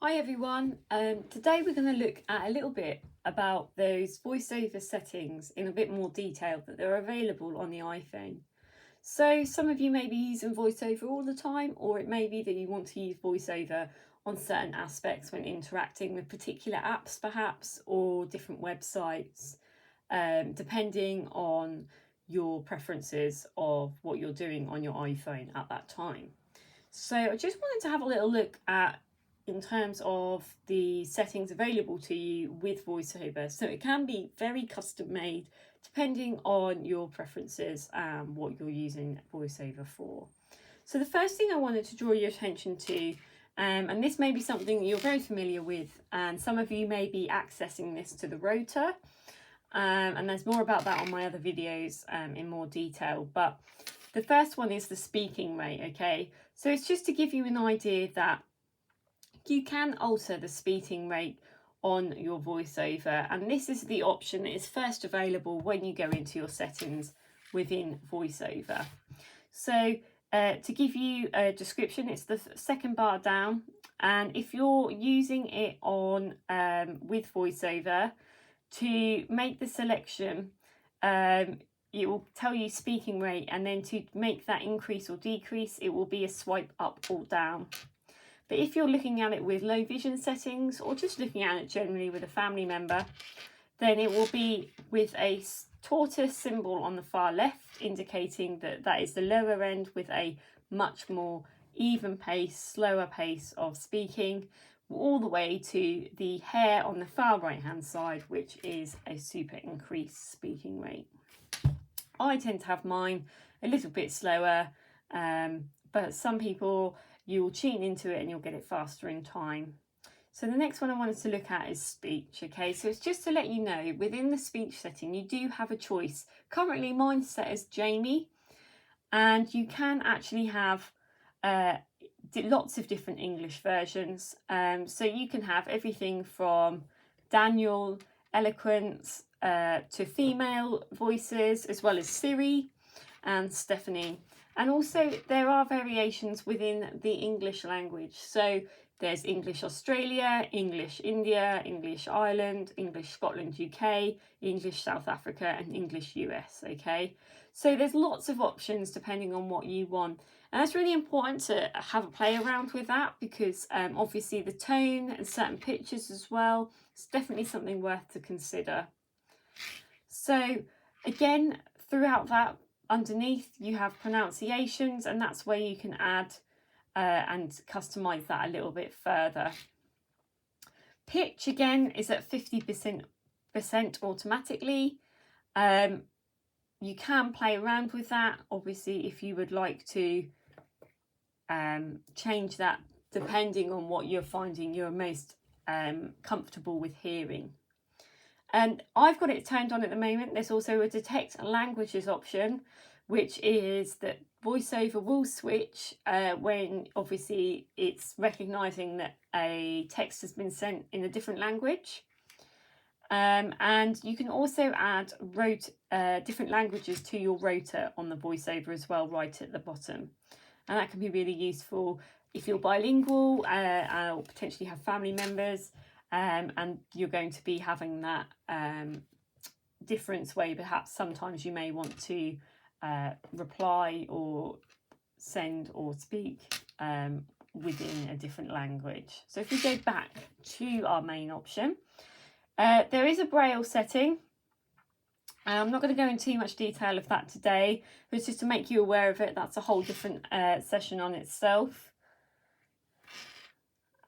Hi everyone, today we're going to look at a little bit about those voiceover settings in a bit more detail that they're available on the iPhone. So some of you may be using voiceover all the time, or it may be that you want to use voiceover on certain aspects when interacting with particular apps perhaps, or different websites, depending on your preferences of what you're doing on your iPhone at that time. So I just wanted to have a little look at in terms of the settings available to you with VoiceOver. So it can be very custom made depending on your preferences and what you're using VoiceOver for. So the first thing I wanted to draw your attention to, and this may be something that you're very familiar with, and some of you may be accessing this to the rotor, and there's more about that on my other videos in more detail, but the first one is the speaking rate. Okay, so it's just to give you an idea that you can alter the speaking rate on your voiceover, and this is the option that is first available when you go into your settings within voiceover. So to give you a description, it's the second bar down, and if you're using it on with voiceover, to make the selection, it will tell you speaking rate, and then to make that increase or decrease, it will be a swipe up or down. But if you're looking at it with low vision settings, or just looking at it generally with a family member, then it will be with a tortoise symbol on the far left, indicating that that is the lower end with a much more even pace, slower pace of speaking, all the way to the hair on the far right hand side, which is a super increased speaking rate. I tend to have mine a little bit slower, but some people, you'll tune into it and you'll get it faster in time. So the next one I wanted to look at is speech. Okay, so it's just to let you know, within the speech setting, you do have a choice. Currently mine's set as Jamie, and you can actually have lots of different English versions. So you can have everything from Daniel, eloquence, to female voices, as well as Siri and Stephanie. And also there are variations within the English language. So there's English Australia, English India, English Ireland, English Scotland UK, English South Africa, and English US. Okay, so there's lots of options depending on what you want. And it's really important to have a play around with that, because obviously the tone and certain pitches as well, it's definitely something worth to consider. So again, throughout that, underneath you have pronunciations, and that's where you can add and customize that a little bit further. Pitch again is at 50% automatically. You can play around with that, obviously, if you would like to change that depending on what you're finding you're most comfortable with hearing. And I've got it turned on at the moment. There's also a detect languages option, which is that VoiceOver will switch when obviously it's recognising that a text has been sent in a different language. And you can also add different languages to your rotor on the VoiceOver as well, right at the bottom. And that can be really useful if you're bilingual or potentially have family members. And you're going to be having that difference where perhaps sometimes you may want to reply or send or speak within a different language. So if we go back to our main option, there is a Braille setting. I'm not going to go into too much detail of that today, but it's just to make you aware of it. That's a whole different session on itself.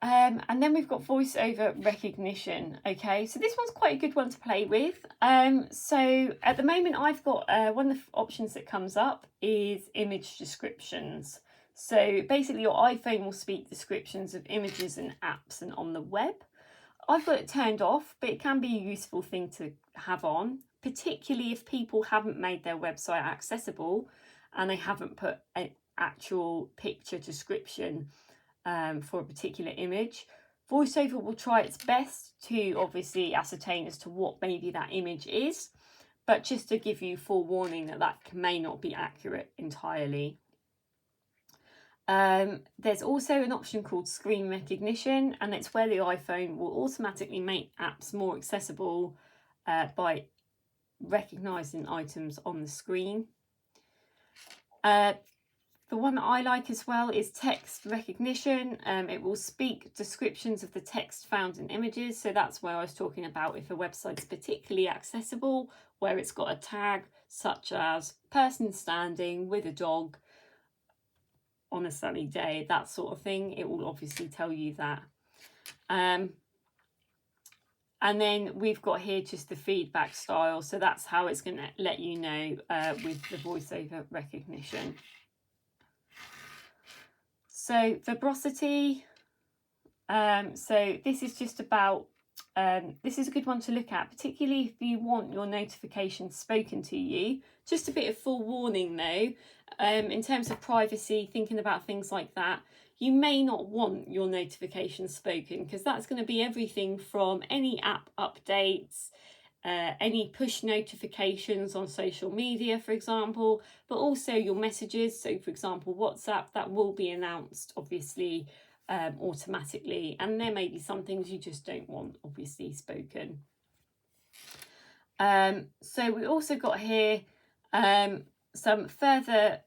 And then we've got VoiceOver recognition. Okay, so this one's quite a good one to play with. So at the moment I've got one of the options that comes up is image descriptions. So basically your iPhone will speak descriptions of images and apps and on the web. I've got it turned off, but it can be a useful thing to have on, particularly if people haven't made their website accessible and they haven't put an actual picture description for a particular image. VoiceOver will try its best to obviously ascertain as to what maybe that image is, but just to give you forewarning that that may not be accurate entirely. There's also an option called screen recognition, and it's where the iPhone will automatically make apps more accessible by recognizing items on the screen. The one that I like as well is text recognition. It will speak descriptions of the text found in images. So that's where I was talking about if a website's particularly accessible, where it's got a tag such as person standing with a dog on a sunny day, that sort of thing. It will obviously tell you that. And then we've got here just the feedback style. So that's how it's going to let you know with the VoiceOver recognition. So verbosity, so this is just about, this is a good one to look at, particularly if you want your notifications spoken to you. Just a bit of forewarning though, in terms of privacy, thinking about things like that, you may not want your notifications spoken, because that's going to be everything from any app updates, any push notifications on social media, for example, but also your messages. So for example, WhatsApp, that will be announced obviously automatically, and there may be some things you just don't want obviously spoken. So we also got here some further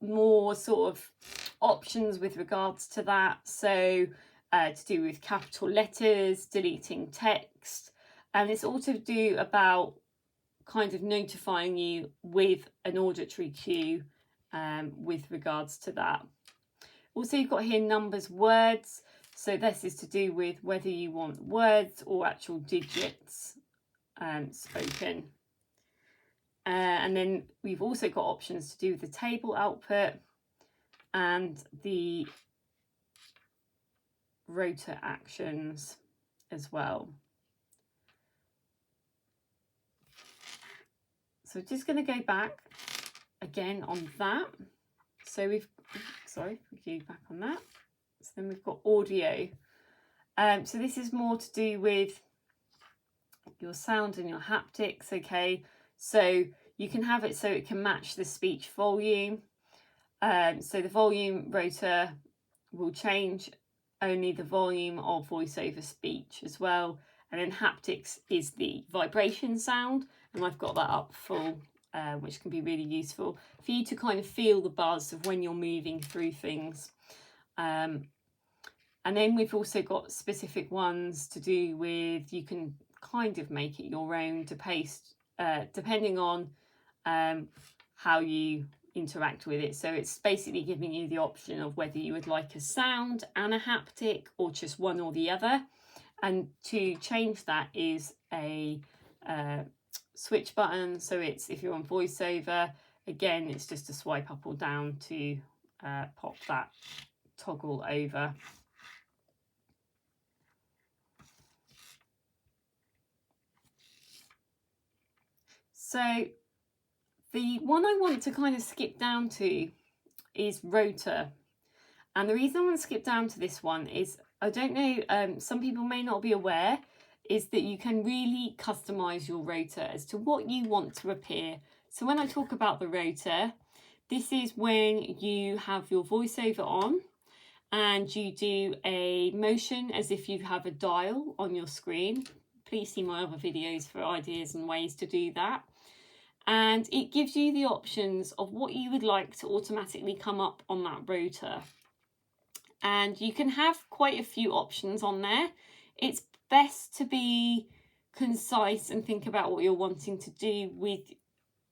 more sort of options with regards to that. So to do with capital letters, deleting text, and it's all to do about kind of notifying you with an auditory cue with regards to that. Also, you've got here numbers, words. So this is to do with whether you want words or actual digits spoken. And then we've also got options to do with the table output and the rotor actions as well. So just going to go back again on that. So we've, sorry, we go back on that. So then we've got audio. So this is more to do with your sound and your haptics, okay? So you can have it so it can match the speech volume. So the volume rotor will change only the volume of VoiceOver speech as well. And then haptics is the vibration sound, and I've got that up full, which can be really useful for you to kind of feel the buzz of when you're moving through things. And then we've also got specific ones to do with, you can kind of make it your own to paste, depending on how you interact with it. So it's basically giving you the option of whether you would like a sound and a haptic or just one or the other. And to change that is a switch button. So it's, if you're on VoiceOver, again, it's just a swipe up or down to pop that toggle over. So the one I want to kind of skip down to is rotor. And the reason I want to skip down to this one is, I don't know, some people may not be aware, is that you can really customize your rotor as to what you want to appear. So when I talk about the rotor, this is when you have your VoiceOver on and you do a motion as if you have a dial on your screen. Please see my other videos for ideas and ways to do that. And it gives you the options of what you would like to automatically come up on that rotor. And you can have quite a few options on there. It's best to be concise and think about what you're wanting to do with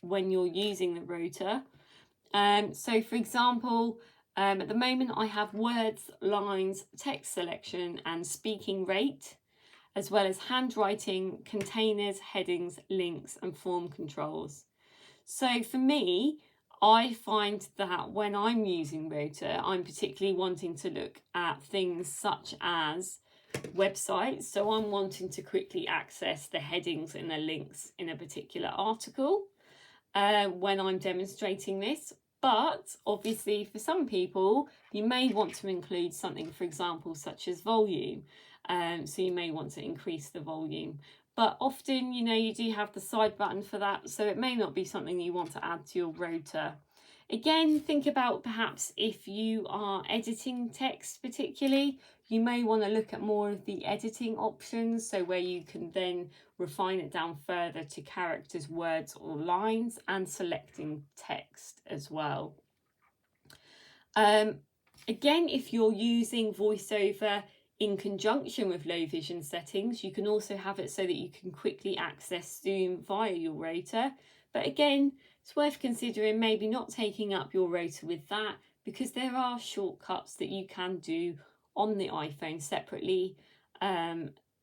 when you're using the rotor. So for example, at the moment I have words, lines, text selection and speaking rate, as well as handwriting, containers, headings, links and form controls. So for me, I find that when I'm using rotor, I'm particularly wanting to look at things such as websites. So I'm wanting to quickly access the headings and the links in a particular article when I'm demonstrating this. But obviously for some people, you may want to include something, for example, such as volume. So you may want to increase the volume. But often, you know, you do have the side button for that, so it may not be something you want to add to your rotor. Again, think about perhaps if you are editing text particularly, you may want to look at more of the editing options, so where you can then refine it down further to characters, words or lines, and selecting text as well. Again, if you're using VoiceOver in conjunction with low vision settings, you can also have it so that you can quickly access Zoom via your rotor. But again, it's worth considering maybe not taking up your rotor with that, because there are shortcuts that you can do on the iPhone separately,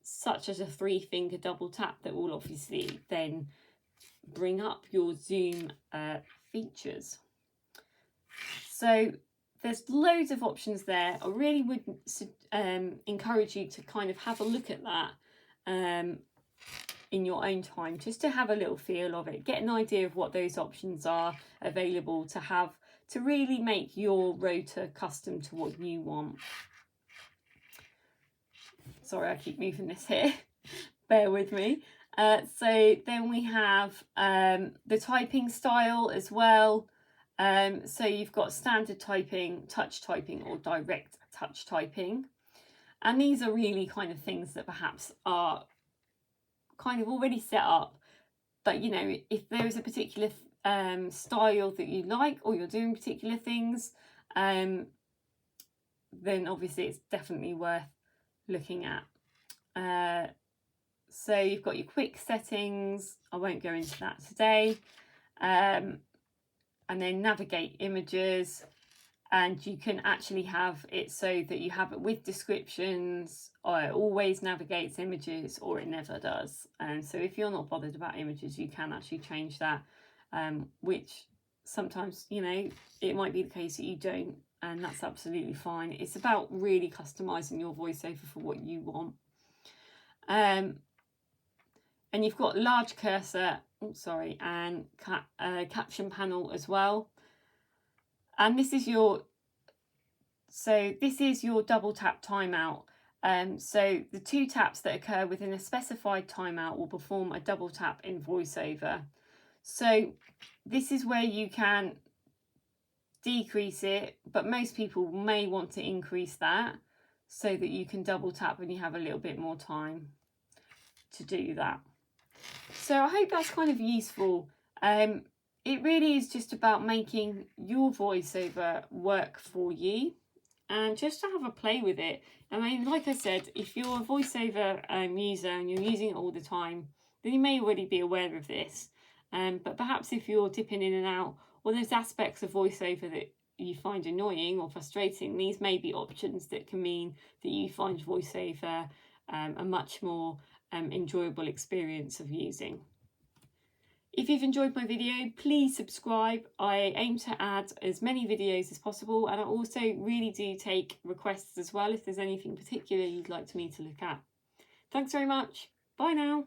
such as a 3-finger double tap that will obviously then bring up your Zoom features. So there's loads of options there. I really would encourage you to kind of have a look at that in your own time, just to have a little feel of it, get an idea of what those options are available to have to really make your rotor custom to what you want. Sorry, I keep moving this here. Bear with me. So then we have the typing style as well. So you've got standard typing, touch typing, or direct touch typing. And these are really kind of things that perhaps are kind of already set up. But, you know, if there is a particular style that you like, or you're doing particular things, then obviously it's definitely worth looking at. So you've got your quick settings. I won't go into that today. And then navigate images, and you can actually have it so that you have it with descriptions, or it always navigates images, or it never does. And so if you're not bothered about images, you can actually change that, which sometimes, you know, it might be the case that you don't, and that's absolutely fine. It's about really customizing your VoiceOver for what you want. And you've got large cursor, and caption panel as well. And this is your double tap timeout. So the 2 taps that occur within a specified timeout will perform a double tap in VoiceOver. So this is where you can decrease it, but most people may want to increase that so that you can double tap when you have a little bit more time to do that. So I hope that's kind of useful. It really is just about making your VoiceOver work for you, and just to have a play with it. I mean, like I said, if you're a VoiceOver user and you're using it all the time, then you may already be aware of this. But perhaps if you're dipping in and out, or there's aspects of VoiceOver that you find annoying or frustrating, these may be options that can mean that you find VoiceOver a much more enjoyable experience of using. If you've enjoyed my video, please subscribe. I aim to add as many videos as possible, and I also really do take requests as well if there's anything particular you'd like me to look at. Thanks very much. Bye now.